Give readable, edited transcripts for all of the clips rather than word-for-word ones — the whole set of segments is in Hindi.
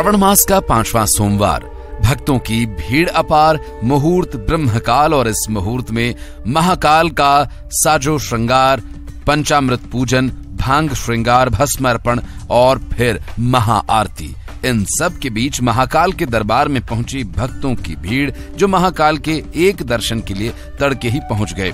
श्रावण मास का 5वां सोमवार, भक्तों की भीड़ अपार, मुहूर्त ब्रह्मकाल और इस मुहूर्त में महाकाल का साजो श्रृंगार, पंचामृत पूजन, भांग श्रृंगार, भस्म अर्पण और फिर महाआरती। इन सब के बीच महाकाल के दरबार में पहुंची भक्तों की भीड़, जो महाकाल के एक दर्शन के लिए तड़के ही पहुंच गए।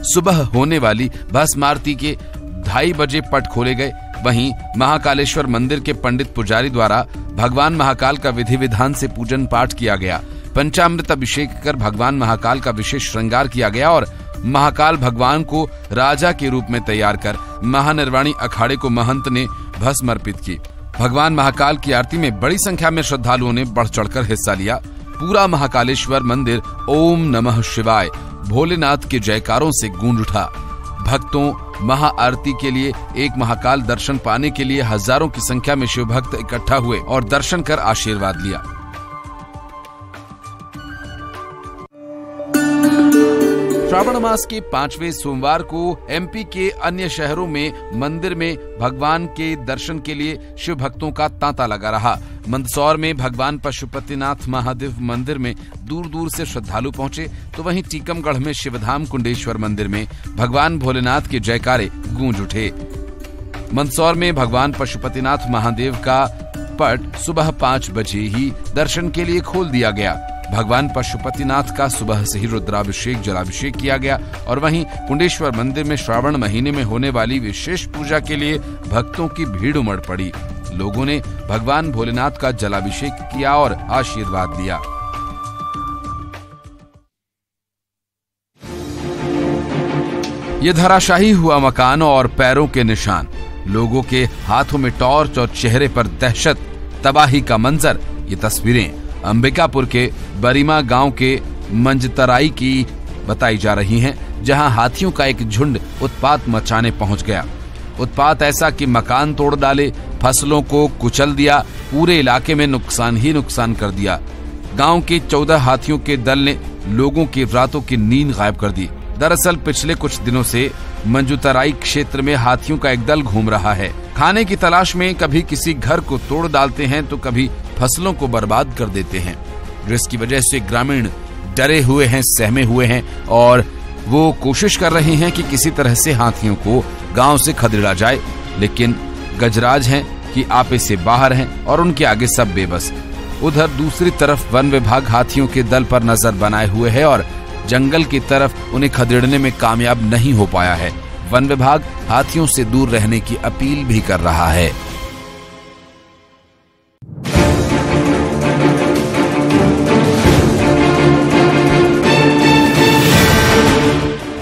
सुबह होने वाली भस्म आरती के 2:30 बजे पट खोले गए। वहीं महाकालेश्वर मंदिर के पंडित पुजारी द्वारा भगवान महाकाल का विधि विधान से पूजन पाठ किया गया। पंचामृत अभिषेक कर भगवान महाकाल का विशेष श्रृंगार किया गया और महाकाल भगवान को राजा के रूप में तैयार कर महानिर्वाणी अखाड़े को महंत ने भस्म अर्पित की। भगवान महाकाल की आरती में बड़ी संख्या में श्रद्धालुओं ने बढ़ चढ़कर हिस्सा लिया। पूरा महाकालेश्वर मंदिर ओम नमः शिवाय भोलेनाथ के जयकारों से गूंज उठा। भक्तों महाआरती के लिए एक महाकाल दर्शन पाने के लिए हजारों की संख्या में शिव भक्त इकट्ठा हुए और दर्शन कर आशीर्वाद लिया। श्रावण मास के 5वें सोमवार को एमपी के अन्य शहरों में मंदिर में भगवान के दर्शन के लिए शिव भक्तों का तांता लगा रहा। मंदसौर में भगवान पशुपतिनाथ महादेव मंदिर में दूर दूर से श्रद्धालु पहुंचे, तो वहीं टीकमगढ़ में शिवधाम कुंडेश्वर मंदिर में भगवान भोलेनाथ के जयकारे गूंज उठे। मंदसौर में भगवान पशुपतिनाथ महादेव का पट सुबह 5 बजे ही दर्शन के लिए खोल दिया गया। भगवान पशुपतिनाथ का सुबह से ही रुद्राभिषेक जलाभिषेक किया गया और वहीं कुंडेश्वर मंदिर में श्रावण महीने में होने वाली विशेष पूजा के लिए भक्तों की भीड़ उमड़ पड़ी। लोगों ने भगवान भोलेनाथ का जलाभिषेक किया और आशीर्वाद लिया। ये धराशाही हुआ मकान और पैरों के निशान, लोगों के हाथों में टॉर्च और चेहरे पर दहशत, तबाही का मंजर। ये तस्वीरें अंबिकापुर के बरीमा गांव के मंजतराई की बताई जा रही हैं, जहां हाथियों का एक झुंड उत्पात मचाने पहुंच गया। उत्पात ऐसा कि मकान तोड़ डाले, फसलों को कुचल दिया, पूरे इलाके में नुकसान ही नुकसान कर दिया। गांव के 14 हाथियों के दल ने लोगों की रातों की नींद गायब कर दी। दरअसल पिछले कुछ दिनों से मंजूतराई क्षेत्र में हाथियों का एक दल घूम रहा है। खाने की तलाश में कभी किसी घर को तोड़ डालते हैं तो कभी फसलों को बर्बाद कर देते हैं, जिसकी वजह से ग्रामीण डरे हुए हैं, सहमे हुए हैं और वो कोशिश कर रहे हैं कि किसी तरह से हाथियों को गांव से खदेड़ा जाए, लेकिन गजराज हैं कि आपे से बाहर हैं और उनके आगे सब बेबस। उधर दूसरी तरफ वन विभाग हाथियों के दल पर नजर बनाए हुए है और जंगल की तरफ उन्हें खदेड़ने में कामयाब नहीं हो पाया है। वन विभाग हाथियों से दूर रहने की अपील भी कर रहा है।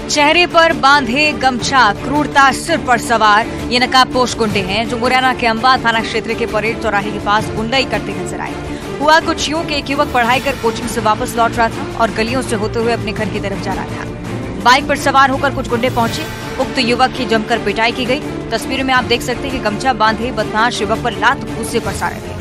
चेहरे पर बांधे गमछा, क्रूरता सिर पर सवार, ये नकाबपोश गुंडे हैं जो मुरैना के अंबा थाना क्षेत्र के परेड चौराहे के पास गुंडाई करते नजर आए। हुआ कुछ यूं कि एक युवक पढ़ाई कर कोचिंग से वापस लौट रहा था और गलियों से होते हुए अपने घर की तरफ जा रहा था। बाइक पर सवार होकर कुछ गुंडे पहुंचे। उक्त युवक की जमकर पिटाई की गई। तस्वीर में आप देख सकते हैं कि गमछा बांधे बदमाश युवक पर लात घूंसे बरसा रहे थे।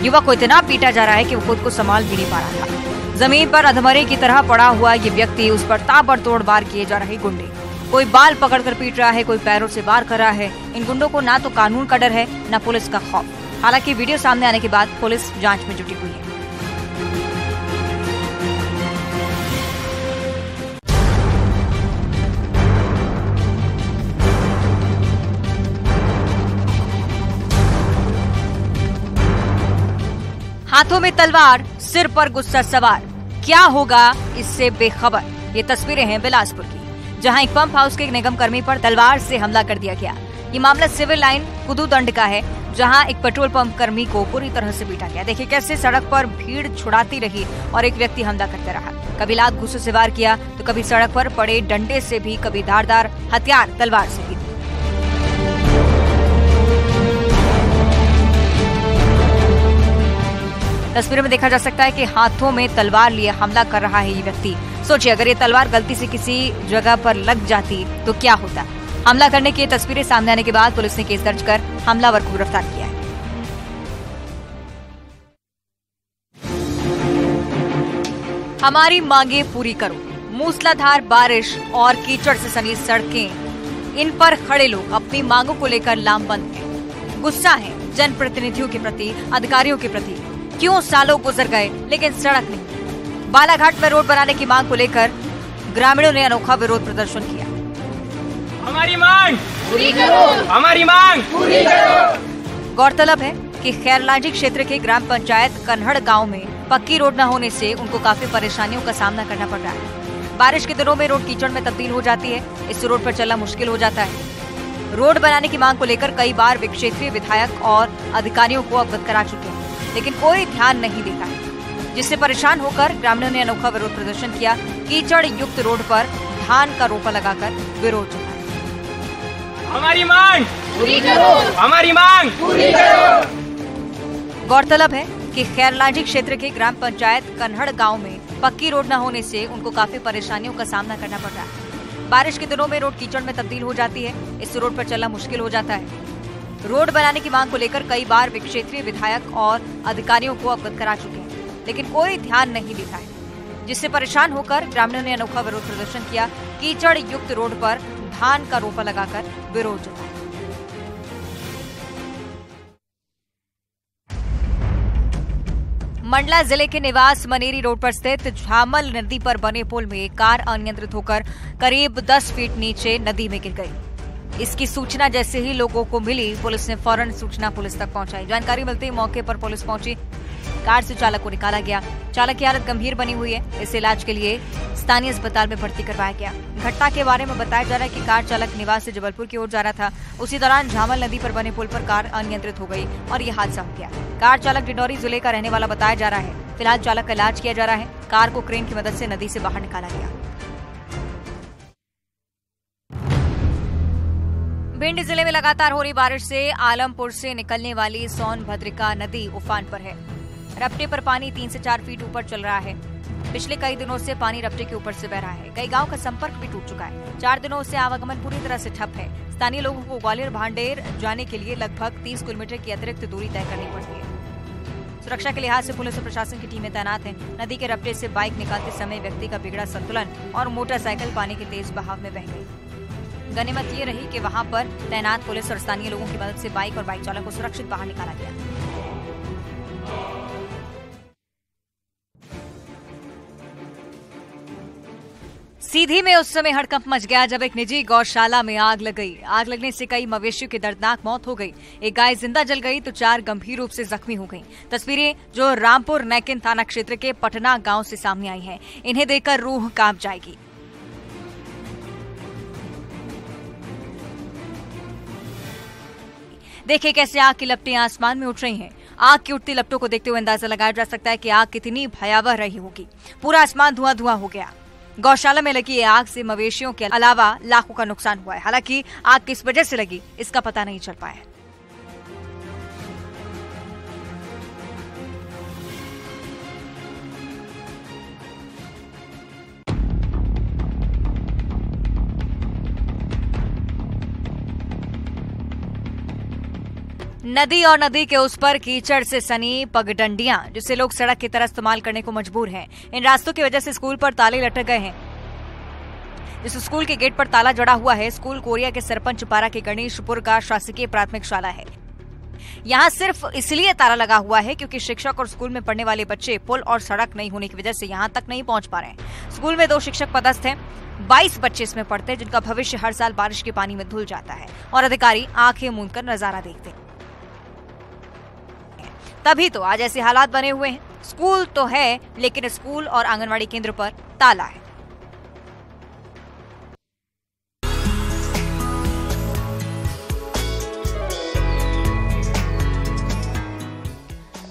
युवक को इतना पीटा जा रहा है कि वो खुद को संभाल भी नहीं पा रहा था। जमीन पर अधमरे की तरह पड़ा हुआ ये व्यक्ति, उस पर ताबड़तोड़ वार किए जा रहे गुंडे। कोई बाल पकड़कर पीट रहा है, कोई पैरों से वार कर रहा है। इन गुंडों को ना तो कानून का डर है, ना पुलिस का खौफ। हालांकि वीडियो सामने आने के बाद पुलिस जांच में जुटी हुई है। हाथों में तलवार, सिर पर गुस्सा सवार, क्या होगा इससे बेखबर। ये तस्वीरें हैं बिलासपुर की, जहां एक पंप हाउस के निगम कर्मी पर तलवार से हमला कर दिया गया। ये मामला सिविल लाइन कुदूदंड का है, जहां एक पेट्रोल पंप कर्मी को पूरी तरह से पीटा गया। देखिए कैसे सड़क पर भीड़ छुड़ाती रही और एक व्यक्ति हमला करते रहा। कभी लात घूंसे से वार किया तो कभी सड़क पर पड़े डंडे से भी, कभी धारदार हथियार तलवार से भी। तस्वीरों में देखा जा सकता है कि हाथों में तलवार लिए हमला कर रहा है ये व्यक्ति। सोचिए अगर ये तलवार गलती से किसी जगह पर लग जाती तो क्या होता। हमला करने की तस्वीरें सामने आने के बाद पुलिस ने केस दर्ज कर हमलावर को गिरफ्तार किया है। हमारी मांगे पूरी करो। मूसलाधार बारिश और कीचड़ से सनी सड़कें इन पर खड़े लोग अपनी मांगों को लेकर लामबंद हैं। गुस्सा है जनप्रतिनिधियों के प्रति, अधिकारियों के प्रति। क्यों सालों गुजर गए लेकिन सड़क नहीं। बालाघाट में रोड बनाने की मांग को लेकर ग्रामीणों ने अनोखा विरोध प्रदर्शन किया। हमारी मांग पूरी करो, हमारी मांग पूरी करो। गौरतलब है कि खैरलांजी क्षेत्र के ग्राम पंचायत कन्हड़ गांव में पक्की रोड न होने से उनको काफी परेशानियों का सामना करना पड़ रहा है। बारिश के दिनों में रोड कीचड़ में तब्दील हो जाती है। इस रोड पर चलना मुश्किल हो जाता है। रोड बनाने की मांग को लेकर कई बार वे क्षेत्रीय विधायक और अधिकारियों को अवगत करा चुके हैं, लेकिन कोई ध्यान नहीं देता है, जिससे परेशान होकर ग्रामीणों ने अनोखा विरोध प्रदर्शन किया। कीचड़ युक्त रोड पर धान का रोपा लगाकर विरोध जताया। हमारी मांग पूरी करो, हमारी मांग पूरी करो। गौरतलब है कि खैरलांजी क्षेत्र के ग्राम पंचायत कन्हड़ गांव में पक्की रोड न होने से उनको काफी परेशानियों का सामना करना पड़ रहा है। बारिश के दिनों में रोड कीचड़ में तब्दील हो जाती है। इस रोड पर चलना मुश्किल हो जाता है। रोड बनाने की मांग को लेकर कई बार वे क्षेत्रीय विधायक और अधिकारियों को अवगत करा चुके हैं, लेकिन कोई ध्यान नहीं देता है, जिससे परेशान होकर ग्रामीणों ने अनोखा विरोध प्रदर्शन किया। कीचड़ युक्त रोड पर धान का रोपा लगाकर विरोध जताया। मंडला जिले के निवास मनेरी रोड पर स्थित झामल नदी पर बने पुल में कार अनियंत्रित होकर करीब 10 फीट नीचे नदी में गिर गई। इसकी सूचना जैसे ही लोगों को मिली, पुलिस ने फौरन सूचना पुलिस तक पहुंचाई। जानकारी मिलते ही मौके पर पुलिस पहुंची। कार से चालक को निकाला गया। चालक की हालत गंभीर बनी हुई है। इसे इलाज के लिए स्थानीय अस्पताल में भर्ती करवाया गया। घटना के बारे में बताया जा रहा है कि कार चालक निवास से जबलपुर की ओर जा रहा था। उसी दौरान झामल नदी पर बने पुल पर कार अनियंत्रित हो गई और यह हादसा हो गया। कार चालक डिंडौरी जिले का रहने वाला बताया जा रहा है। फिलहाल चालक का इलाज किया जा रहा है। कार को क्रेन की मदद से नदी से बाहर निकाला गया। भिंड जिले में लगातार हो रही बारिश से आलमपुर से निकलने वाली सोनभद्रिका नदी उफान पर है। रपटे पर पानी 3 से 4 फीट ऊपर चल रहा है। पिछले कई दिनों से पानी रपटे के ऊपर से बह रहा है। कई गांव का संपर्क भी टूट चुका है। 4 दिनों से आवागमन पूरी तरह से ठप है। स्थानीय लोगों को ग्वालियर भांडेर जाने के लिए लगभग 30 किलोमीटर की अतिरिक्त दूरी तय करनी पड़ती है। सुरक्षा के लिहाज से पुलिस और प्रशासन की टीमें तैनात हैं। नदी के रपटे से बाइक निकालते समय व्यक्ति का बिगड़ा संतुलन और मोटरसाइकिल पानी के तेज बहाव में बह गई। गनीमत ये रही कि वहां पर तैनात पुलिस और स्थानीय लोगों की मदद से बाइक और बाइक चालक को सुरक्षित बाहर निकाला गया। सीधी में उस समय हड़कंप मच गया जब एक निजी गौशाला में आग लग गई। आग लगने से कई मवेशियों की दर्दनाक मौत हो गई। एक गाय जिंदा जल गई तो 4 गंभीर रूप से जख्मी हो गईं। तस्वीरें जो रामपुर नैकिन थाना क्षेत्र के पटना गांव से सामने आई हैं, इन्हें देखकर रूह कांप जाएगी। देखिए कैसे आग की लपटें आसमान में उठ रही हैं। आग की उठती लपटों को देखते हुए अंदाजा लगाया जा सकता है कि आग कितनी भयावह रही होगी। पूरा आसमान धुआं धुआं हो गया। गौशाला में लगी आग से मवेशियों के अलावा लाखों का नुकसान हुआ है। हालांकि आग किस वजह से लगी इसका पता नहीं चल पाया। नदी और नदी के उस पर कीचड़ से सनी पगडंडियां, जिसे लोग सड़क की तरह इस्तेमाल करने को मजबूर हैं। इन रास्तों की वजह से स्कूल पर ताले लटक गए हैं। इस स्कूल के गेट पर ताला जड़ा हुआ है। स्कूल कोरिया के सरपंच पारा के गणेशपुर का शासकीय प्राथमिक शाला है। यहाँ सिर्फ इसलिए ताला लगा हुआ है क्योंकि शिक्षक और स्कूल में पढ़ने वाले बच्चे पुल और सड़क नहीं होने की वजह से यहाँ तक नहीं पहुंच पा रहे हैं। स्कूल में 2 शिक्षक पदस्थ हैं। 22 बच्चे इसमें पढ़ते हैं, जिनका भविष्य हर साल बारिश के पानी में धुल जाता है और अधिकारी आंखें मूंद कर नजारा देखते हैं। तभी तो आज ऐसे हालात बने हुए हैं। स्कूल तो है, लेकिन स्कूल और आंगनवाड़ी केंद्र पर ताला है।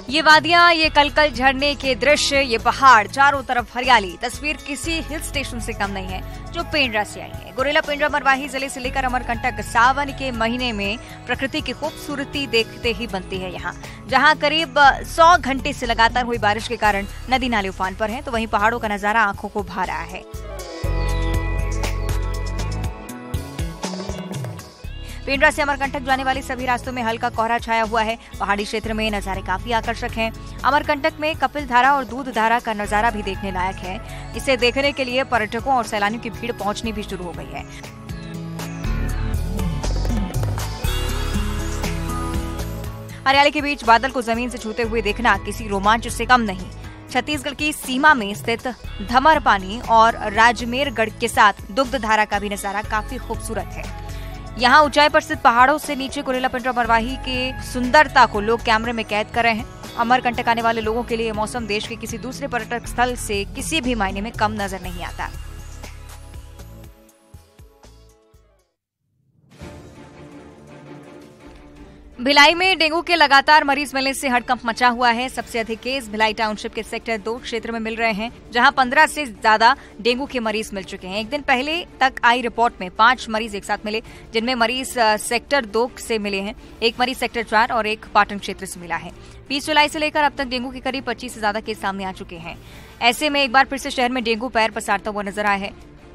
ये वादियां, ये कलकल झरने के दृश्य, ये पहाड़, चारों तरफ हरियाली, तस्वीर किसी हिल स्टेशन से कम नहीं है जो पेंड्रा से आई है। गुरेला पेंड्रा मरवाही जिले से लेकर अमरकंटक सावन के महीने में प्रकृति की खूबसूरती देखते ही बनती है। यहाँ जहाँ करीब 100 घंटे से लगातार हुई बारिश के कारण नदी नाले उफान पर हैं, तो वहीं पहाड़ों का नजारा आंखों को भा रहा है। पेंड्रा से अमरकंटक जाने वाले सभी रास्तों में हल्का कोहरा छाया हुआ है। पहाड़ी क्षेत्र में नजारे काफी आकर्षक हैं। अमरकंटक में कपिल धारा और दूध धारा का नजारा भी देखने लायक है। इसे देखने के लिए पर्यटकों और सैलानियों की भीड़ पहुंचनी भी शुरू हो गई है। हरियाली के बीच बादल को जमीन से छूते हुए देखना किसी रोमांच से कम नहीं। छत्तीसगढ़ की सीमा में स्थित धमर पानी और राजमेरगढ़ के साथ दुग्ध धारा का भी नजारा काफी खूबसूरत है। यहाँ ऊंचाई पर स्थित पहाड़ों से नीचे कुरेला-पिंजरा मरवाही के सुंदरता को लोग कैमरे में कैद कर रहे हैं। अमरकंटक आने वाले लोगों के लिए मौसम देश के किसी दूसरे पर्यटक स्थल से किसी भी मायने में कम नजर नहीं आता। भिलाई में डेंगू के लगातार मरीज मिलने से हड़कंप मचा हुआ है। सबसे अधिक केस भिलाई टाउनशिप के सेक्टर 2 क्षेत्र में मिल रहे हैं, जहां 15 से ज्यादा डेंगू के मरीज मिल चुके हैं। एक दिन पहले तक आई रिपोर्ट में 5 मरीज एक साथ मिले, जिनमें मरीज सेक्टर 2 से मिले हैं, एक मरीज सेक्टर 4 और एक पाटन क्षेत्र से मिला है। 20 जुलाई से लेकर अब तक डेंगू के करीब 25 से ज्यादा केस सामने आ चुके हैं। ऐसे में एक बार फिर से शहर में डेंगू पैर पसारता हुआ नजर आया है।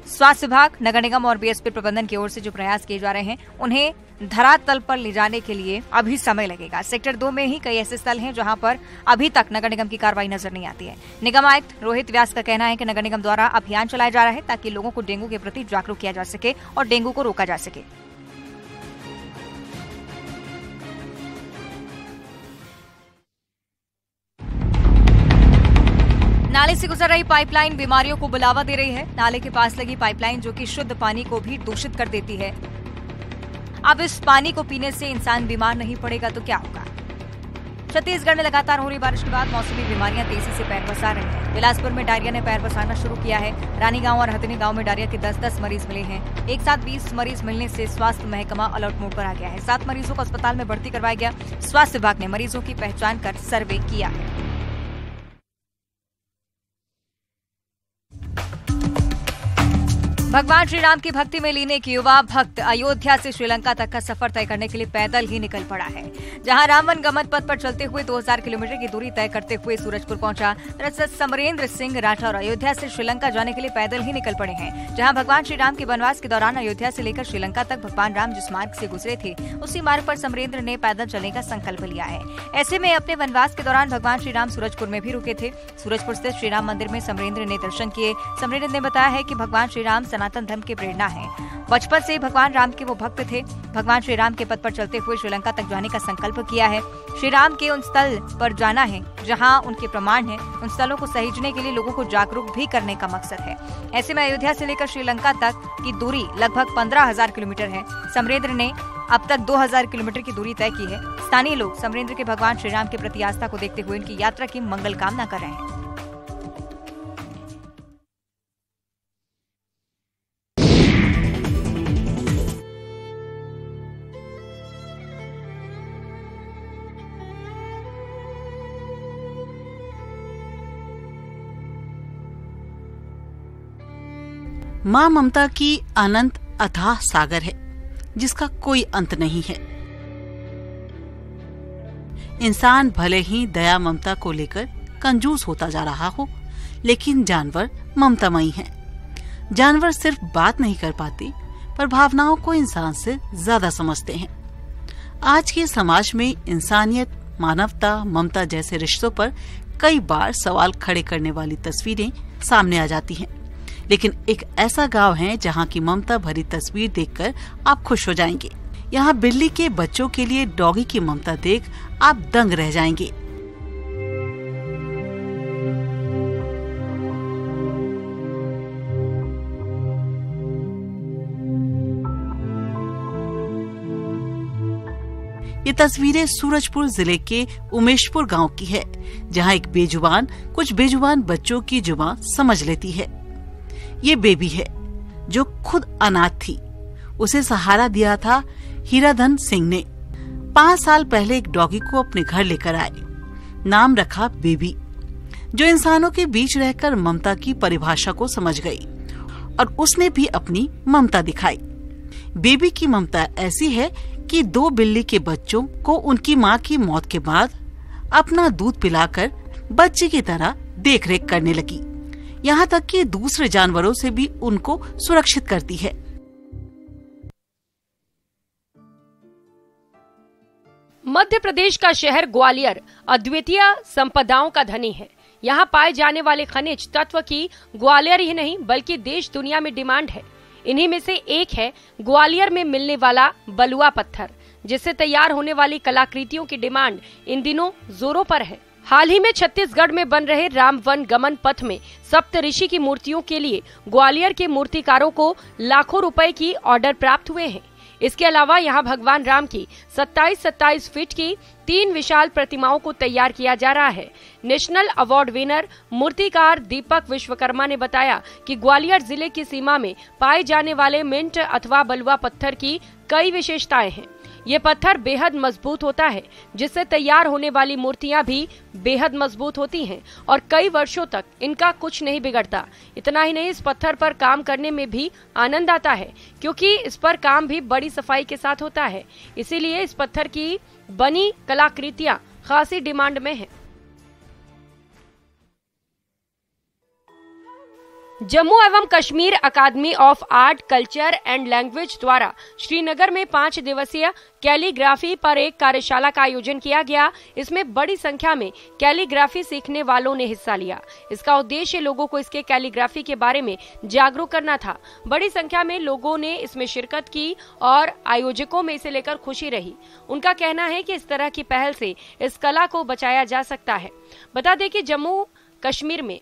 स्वास्थ्य विभाग, नगर निगम और बीएसपी प्रबंधन की ओर से जो प्रयास किए जा रहे हैं, उन्हें धरातल पर ले जाने के लिए अभी समय लगेगा। सेक्टर 2 में ही कई ऐसे स्थल हैं जहां पर अभी तक नगर निगम की कार्रवाई नजर नहीं आती है। निगम आयुक्त रोहित व्यास का कहना है कि नगर निगम द्वारा अभियान चलाया जा रहा है ताकि लोगों को डेंगू के प्रति जागरूक किया जा सके और डेंगू को रोका जा सके। नाले से गुजर रही पाइपलाइन बीमारियों को बुलावा दे रही है। नाले के पास लगी पाइपलाइन जो कि शुद्ध पानी को भी दूषित कर देती है। अब इस पानी को पीने से इंसान बीमार नहीं पड़ेगा तो क्या होगा? छत्तीसगढ़ में लगातार हो रही बारिश के बाद मौसमी बीमारियां तेजी से पैर पसार रही हैं। बिलासपुर में डायरिया ने पैर पसारना शुरू किया है। रानी गांव और हथनी गांव में डायरिया के 10-10 मरीज मिले हैं। एक साथ 20 मरीज मिलने से स्वास्थ्य महकमा अलर्ट मोड पर आ गया है। 7 मरीजों को अस्पताल में भर्ती करवाया गया। स्वास्थ्य विभाग ने मरीजों की पहचान कर सर्वे किया है। भगवान श्री राम की भक्ति में लीन एक युवा भक्त अयोध्या से श्रीलंका तक का सफर तय करने के लिए पैदल ही निकल पड़ा है। जहां रामवन गमन पथ पर चलते हुए 2000 किलोमीटर की दूरी तय करते हुए सूरजपुर पहुंचा। दरअसल समरेंद्र सिंह राठौर अयोध्या से श्रीलंका जाने के लिए पैदल ही निकल पड़े हैं। जहां भगवान श्री राम के वनवास के दौरान अयोध्या से लेकर श्रीलंका तक भगवान राम जिस मार्ग से गुजरे थे, उसी मार्ग पर समरेंद्र ने पैदल चलने का संकल्प लिया है। ऐसे में अपने वनवास के दौरान भगवान श्री राम सूरजपुर में भी रुके थे। सूरजपुर स्थित श्री राम मंदिर में समरेंद्र ने दर्शन किए। समरेंद्र ने बताया है कि भगवान श्री राम सनातन धर्म की प्रेरणा है। बचपन से भगवान राम के वो भक्त थे। भगवान श्री राम के पथ पर चलते हुए श्रीलंका तक जाने का संकल्प किया है। श्री राम के उन स्थल पर जाना है जहां उनके प्रमाण हैं। उन स्थलों को सहेजने के लिए लोगों को जागरूक भी करने का मकसद है। ऐसे में अयोध्या से लेकर श्रीलंका तक की दूरी लगभग 15,000 किलोमीटर है। समरेंद्र ने अब तक 2000 किलोमीटर की दूरी तय की है। स्थानीय लोग समरेंद्र के भगवान श्री राम के प्रति आस्था को देखते हुए उनकी यात्रा की मंगल कामना कर रहे हैं। मां ममता की अनंत अथाह सागर है जिसका कोई अंत नहीं है। इंसान भले ही दया ममता को लेकर कंजूस होता जा रहा हो, लेकिन जानवर ममतामयी हैं। जानवर सिर्फ बात नहीं कर पाते, पर भावनाओं को इंसान से ज्यादा समझते हैं। आज के समाज में इंसानियत, मानवता, ममता जैसे रिश्तों पर कई बार सवाल खड़े करने वाली तस्वीरें सामने आ जाती हैं। लेकिन एक ऐसा गांव है जहां की ममता भरी तस्वीर देखकर आप खुश हो जाएंगे। यहाँ बिल्ली के बच्चों के लिए डॉगी की ममता देख आप दंग रह जाएंगे। ये तस्वीरें सूरजपुर जिले के उमेशपुर गांव की है, जहां एक बेजुबान कुछ बेजुबान बच्चों की जुबान समझ लेती है। ये बेबी है जो खुद अनाथ थी। उसे सहारा दिया था हीराधन सिंह ने। 5 साल पहले एक डॉगी को अपने घर लेकर आए। नाम रखा बेबी, जो इंसानों के बीच रहकर ममता की परिभाषा को समझ गई और उसने भी अपनी ममता दिखाई। बेबी की ममता ऐसी है कि 2 बिल्ली के बच्चों को उनकी मां की मौत के बाद अपना दूध पिलाकर बच्चे की तरह देखरेख करने लगी। यहाँ तक कि दूसरे जानवरों से भी उनको सुरक्षित करती है। मध्य प्रदेश का शहर ग्वालियर अद्वितीय संपदाओं का धनी है। यहाँ पाए जाने वाले खनिज तत्व की ग्वालियर ही नहीं बल्कि देश दुनिया में डिमांड है। इन्हीं में से एक है ग्वालियर में मिलने वाला बलुआ पत्थर, जिससे तैयार होने वाली कलाकृतियों की डिमांड इन दिनों जोरों पर है। हाल ही में छत्तीसगढ़ में बन रहे राम वन गमन पथ में सप्तऋषि की मूर्तियों के लिए ग्वालियर के मूर्तिकारों को लाखों रुपए की ऑर्डर प्राप्त हुए हैं। इसके अलावा यहां भगवान राम की 27-27 फीट की 3 विशाल प्रतिमाओं को तैयार किया जा रहा है। नेशनल अवार्ड विनर मूर्तिकार दीपक विश्वकर्मा ने बताया कि ग्वालियर जिले की सीमा में पाए जाने वाले मिंट अथवा बलुआ पत्थर की कई विशेषताएं हैं। ये पत्थर बेहद मजबूत होता है, जिससे तैयार होने वाली मूर्तियां भी बेहद मजबूत होती हैं और कई वर्षों तक इनका कुछ नहीं बिगड़ता। इतना ही नहीं, इस पत्थर पर काम करने में भी आनंद आता है, क्योंकि इस पर काम भी बड़ी सफाई के साथ होता है। इसीलिए इस पत्थर की बनी कलाकृतियां खासी डिमांड में है। जम्मू एवं Kashmir academy of art, culture and language द्वारा श्रीनगर में 5 दिवसीय कैलीग्राफी पर एक कार्यशाला का आयोजन किया गया। इसमें बड़ी संख्या में कैलीग्राफी सीखने वालों ने हिस्सा लिया। इसका उद्देश्य लोगों को इसके कैलीग्राफी के बारे में जागरूक करना था। बड़ी संख्या में लोगों ने इसमें शिरकत की और आयोजकों में इसे लेकर खुशी रही। उनका कहना है कि इस तरह की पहल से इस कला को बचाया जा सकता है। बता दें कि जम्मू कश्मीर में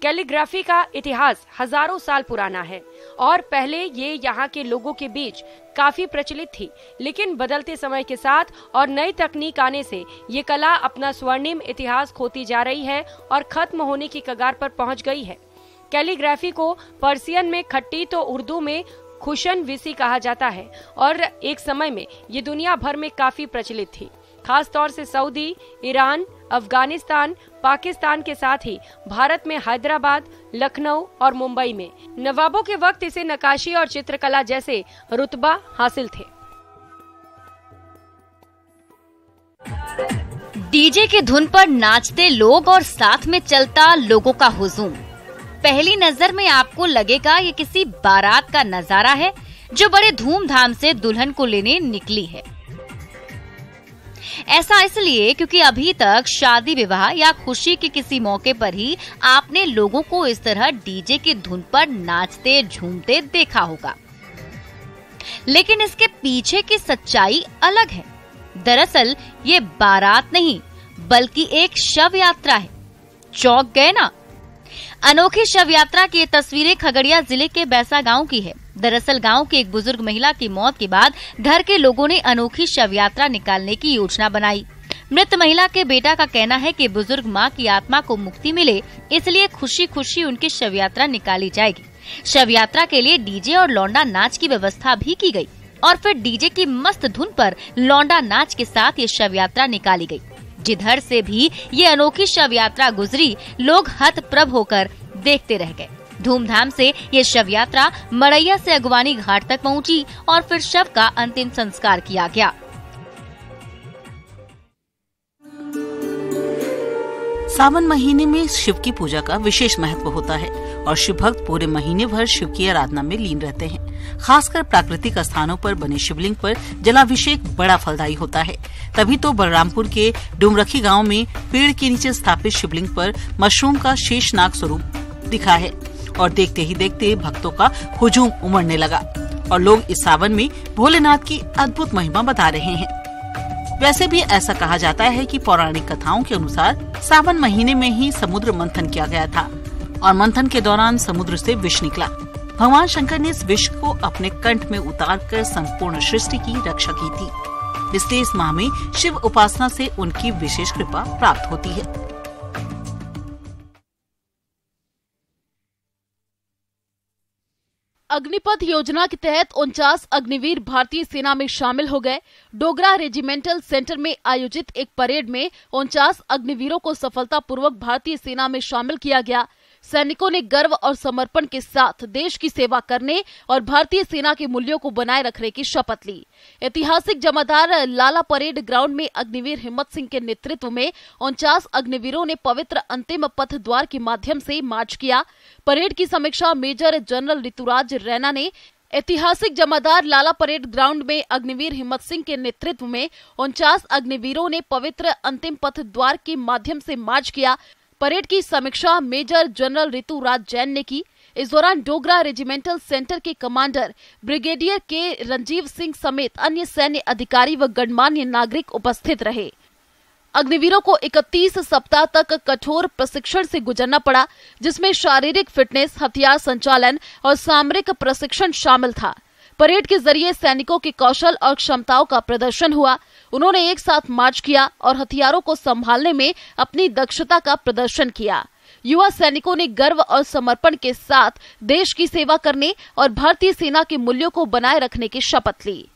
कैलीग्राफी का इतिहास हजारों साल पुराना है और पहले ये यहाँ के लोगों के बीच काफी प्रचलित थी, लेकिन बदलते समय के साथ और नई तकनीक आने से ये कला अपना स्वर्णिम इतिहास खोती जा रही है और खत्म होने की कगार पर पहुंच गई है। कैलीग्राफी को पर्सियन में खट्टी तो उर्दू में खुशन विसी कहा जाता है और एक समय में ये दुनिया भर में काफी प्रचलित थी। खास तौर से सऊदी, ईरान, अफगानिस्तान, पाकिस्तान के साथ ही भारत में हैदराबाद, लखनऊ और मुंबई में नवाबों के वक्त इसे नक्काशी और चित्रकला जैसे रुतबा हासिल थे। डीजे की धुन पर नाचते लोग और साथ में चलता लोगों का हुजूम। पहली नजर में आपको लगेगा ये किसी बारात का नजारा है जो बड़े धूमधाम से दुल्हन को लेने निकली है। ऐसा इसलिए क्योंकि अभी तक शादी विवाह या खुशी के किसी मौके पर ही आपने लोगों को इस तरह डीजे की धुन पर नाचते झूमते देखा होगा। लेकिन इसके पीछे की सच्चाई अलग है। दरअसल ये बारात नहीं बल्कि एक शव यात्रा है। चौंक गए ना? अनोखी शव यात्रा की ये तस्वीरें खगड़िया जिले के बैसा गांव की है। दरअसल गांव की एक बुजुर्ग महिला की मौत के बाद घर के लोगों ने अनोखी शव यात्रा निकालने की योजना बनाई। मृत महिला के बेटा का कहना है कि बुजुर्ग मां की आत्मा को मुक्ति मिले, इसलिए खुशी खुशी उनकी शव यात्रा निकाली जाएगी। शव यात्रा के लिए डीजे और लौंडा नाच की व्यवस्था भी की गई और फिर डीजे की मस्त धुन पर लौंडा नाच के साथ ये शव यात्रा निकाली गई। जिधर से भी ये अनोखी शव यात्रा गुजरी, लोग हतप्रभ होकर देखते रह गए। धूमधाम से ये शव यात्रा मड़ैया से अगवानी घाट तक पहुंची और फिर शव का अंतिम संस्कार किया गया। सावन महीने में शिव की पूजा का विशेष महत्व होता है और शिव भक्त पूरे महीने भर शिव की आराधना में लीन रहते हैं। खासकर प्राकृतिक स्थानों पर बने शिवलिंग पर जलाभिषेक बड़ा फलदायी होता है। तभी तो बलरामपुर के डुमरखी गांव में पेड़ के नीचे स्थापित शिवलिंग पर मशरूम का शेषनाग स्वरूप दिखा है और देखते ही देखते भक्तों का हुजूम उमड़ने लगा और लोग इस सावन में भोलेनाथ की अद्भुत महिमा बता रहे हैं। वैसे भी ऐसा कहा जाता है कि पौराणिक कथाओं के अनुसार सावन महीने में ही समुद्र मंथन किया गया था और मंथन के दौरान समुद्र से विष निकला। भगवान शंकर ने इस विष को अपने कंठ में उतारकर संपूर्ण सृष्टि की रक्षा की थी। इसलिए इस माह में शिव उपासना से उनकी विशेष कृपा प्राप्त होती है। अग्निपथ योजना के तहत 49 अग्निवीर भारतीय सेना में शामिल हो गए। डोगरा रेजिमेंटल सेंटर में आयोजित एक परेड में 49 अग्निवीरों को सफलतापूर्वक भारतीय सेना में शामिल किया गया। सैनिकों ने गर्व और समर्पण के साथ देश की सेवा करने और भारतीय सेना के मूल्यों को बनाए रखने की शपथ ली। ऐतिहासिक जमादार लाला परेड ग्राउंड में अग्निवीर हिम्मत सिंह के नेतृत्व में 49 अग्निवीरों ने पवित्र अंतिम पथ द्वार के माध्यम से मार्च किया। परेड की समीक्षा मेजर जनरल ऋतुराज रैना ने ऐतिहासिक जमादार लाला परेड ग्राउंड में अग्निवीर हिम्मत सिंह के नेतृत्व में 49 अग्निवीरों ने पवित्र अंतिम पथ द्वार के माध्यम से मार्च किया। परेड की समीक्षा मेजर जनरल ऋतुराज जैन ने की। इस दौरान डोगरा रेजिमेंटल सेंटर के कमांडर ब्रिगेडियर के रंजीव सिंह समेत अन्य सैन्य अधिकारी व गणमान्य नागरिक उपस्थित रहे। अग्निवीरों को 31 सप्ताह तक कठोर प्रशिक्षण से गुजरना पड़ा, जिसमें शारीरिक फिटनेस, हथियार संचालन और सामरिक प्रशिक्षण शामिल था। परेड के जरिए सैनिकों के कौशल और क्षमताओं का प्रदर्शन हुआ। उन्होंने एक साथ मार्च किया और हथियारों को संभालने में अपनी दक्षता का प्रदर्शन किया। युवा सैनिकों ने गर्व और समर्पण के साथ देश की सेवा करने और भारतीय सेना के मूल्यों को बनाए रखने की शपथ ली।